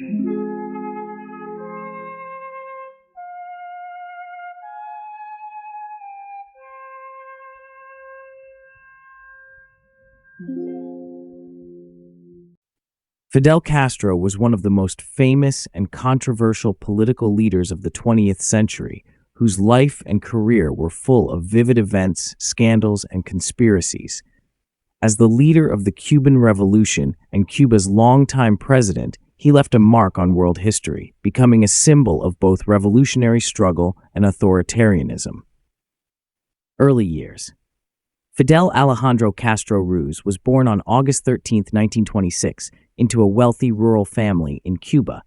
Fidel Castro was one of the most famous and controversial political leaders of the 20th century, whose life and career were full of vivid events, scandals, and conspiracies. As the leader of the Cuban Revolution and Cuba's longtime president, he left a mark on world history, becoming a symbol of both revolutionary struggle and authoritarianism. Early years. Fidel Alejandro Castro Ruz was born on August 13, 1926, into a wealthy rural family in Cuba.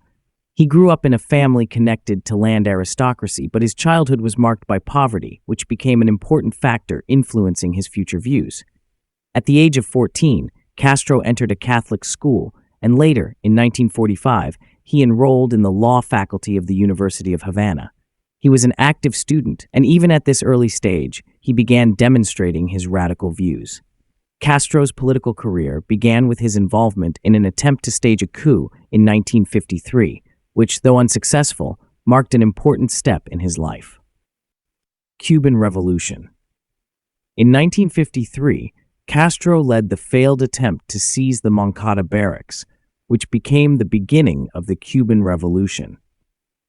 He grew up in a family connected to land aristocracy, but his childhood was marked by poverty, which became an important factor influencing his future views. At the age of 14, Castro entered a Catholic school, and later, in 1945, he enrolled in the law faculty of the University of Havana. He was an active student, and even at this early stage, he began demonstrating his radical views. Castro's political career began with his involvement in an attempt to stage a coup in 1953, which, though unsuccessful, marked an important step in his life. Cuban Revolution. In 1953, Castro led the failed attempt to seize the Moncada barracks, which became the beginning of the Cuban Revolution.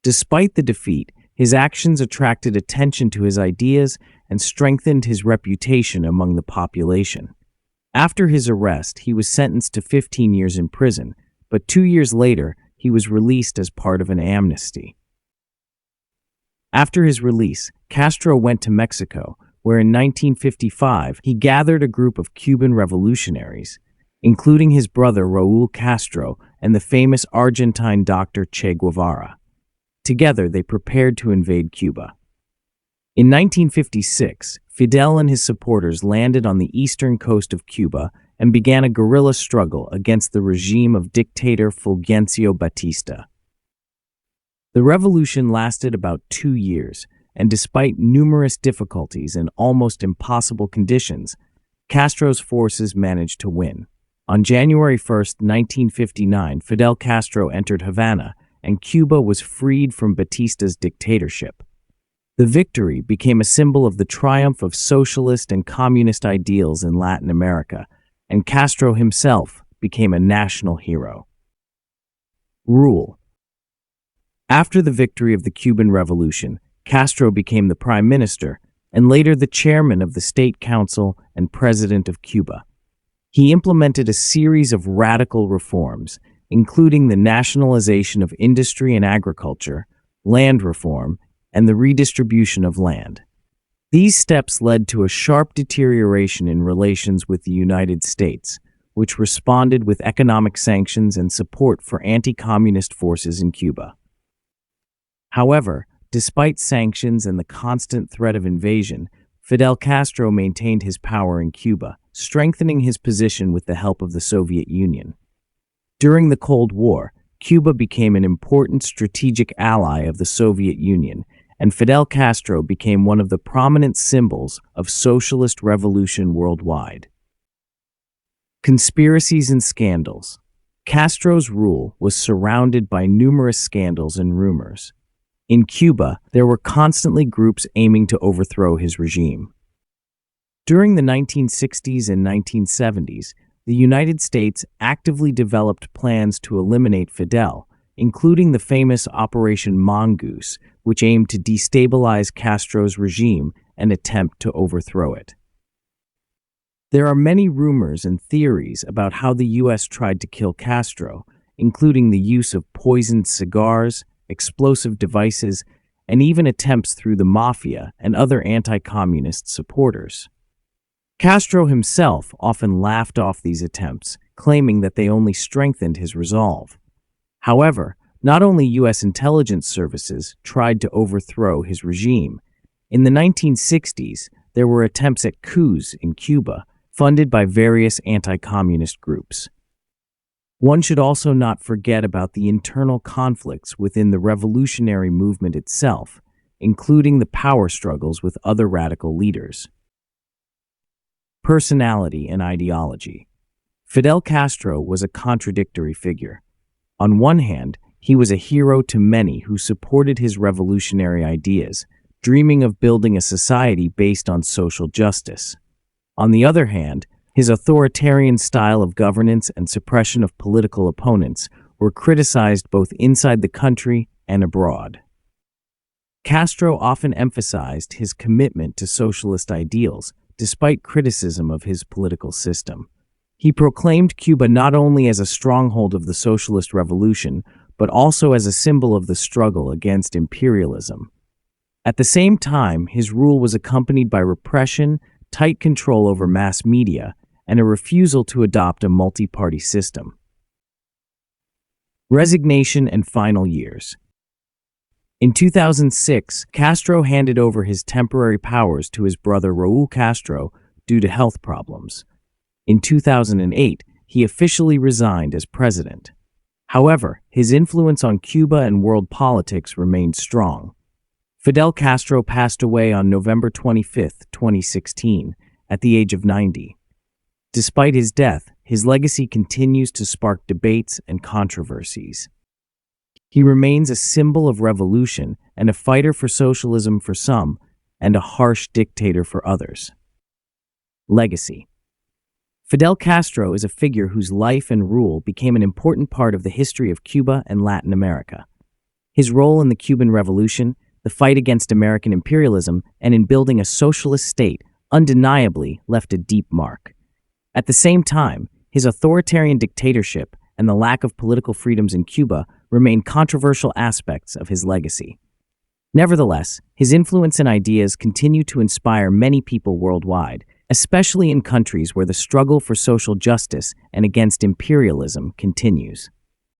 Despite the defeat, his actions attracted attention to his ideas and strengthened his reputation among the population. After his arrest, he was sentenced to 15 years in prison, but 2 years later, he was released as part of an amnesty. After his release, Castro went to Mexico, where in 1955 he gathered a group of Cuban revolutionaries, including his brother Raúl Castro and the famous Argentine doctor Che Guevara. Together, they prepared to invade Cuba. In 1956, Fidel and his supporters landed on the eastern coast of Cuba and began a guerrilla struggle against the regime of dictator Fulgencio Batista. The revolution lasted about 2 years, and despite numerous difficulties and almost impossible conditions, Castro's forces managed to win. On January 1, 1959, Fidel Castro entered Havana, and Cuba was freed from Batista's dictatorship. The victory became a symbol of the triumph of socialist and communist ideals in Latin America, and Castro himself became a national hero. Rule. After the victory of the Cuban Revolution, Castro became the prime minister and later the chairman of the State Council and president of Cuba. He implemented a series of radical reforms, including the nationalization of industry and agriculture, land reform, and the redistribution of land. These steps led to a sharp deterioration in relations with the United States, which responded with economic sanctions and support for anti-communist forces in Cuba. However, despite sanctions and the constant threat of invasion, Fidel Castro maintained his power in Cuba, strengthening his position with the help of the Soviet Union. During the Cold War, Cuba became an important strategic ally of the Soviet Union, and Fidel Castro became one of the prominent symbols of socialist revolution worldwide. Conspiracies and scandals. Castro's rule was surrounded by numerous scandals and rumors. In Cuba, there were constantly groups aiming to overthrow his regime. During the 1960s and 1970s, the United States actively developed plans to eliminate Fidel, including the famous Operation Mongoose, which aimed to destabilize Castro's regime and attempt to overthrow it. There are many rumors and theories about how the U.S. tried to kill Castro, including the use of poisoned cigars, explosive devices, and even attempts through the mafia and other anti-communist supporters. Castro himself often laughed off these attempts, claiming that they only strengthened his resolve. However, not only U.S. intelligence services tried to overthrow his regime. In the 1960s, there were attempts at coups in Cuba, funded by various anti-communist groups. One should also not forget about the internal conflicts within the revolutionary movement itself, including the power struggles with other radical leaders. Personality and ideology. Fidel Castro was a contradictory figure. On one hand, He was a hero to many who supported his revolutionary ideas, dreaming of building a society based on social justice. On the other hand, his authoritarian style of governance and suppression of political opponents were criticized both inside the country and abroad. Castro often emphasized his commitment to socialist ideals, despite criticism of his political system. He proclaimed Cuba not only as a stronghold of the socialist revolution, but also as a symbol of the struggle against imperialism. At the same time, his rule was accompanied by repression, tight control over mass media, and a refusal to adopt a multi-party system. Resignation and final years. In 2006, Castro handed over his temporary powers to his brother Raúl Castro due to health problems. In 2008, he officially resigned as president. However, his influence on Cuba and world politics remained strong. Fidel Castro passed away on November 25, 2016, at the age of 90. Despite his death, his legacy continues to spark debates and controversies. He remains a symbol of revolution and a fighter for socialism for some, and a harsh dictator for others. Legacy. Fidel Castro is a figure whose life and rule became an important part of the history of Cuba and Latin America. His role in the Cuban Revolution, the fight against American imperialism, and in building a socialist state undeniably left a deep mark. At the same time, his authoritarian dictatorship and the lack of political freedoms in Cuba remain controversial aspects of his legacy. Nevertheless, his influence and ideas continue to inspire many people worldwide, especially in countries where the struggle for social justice and against imperialism continues.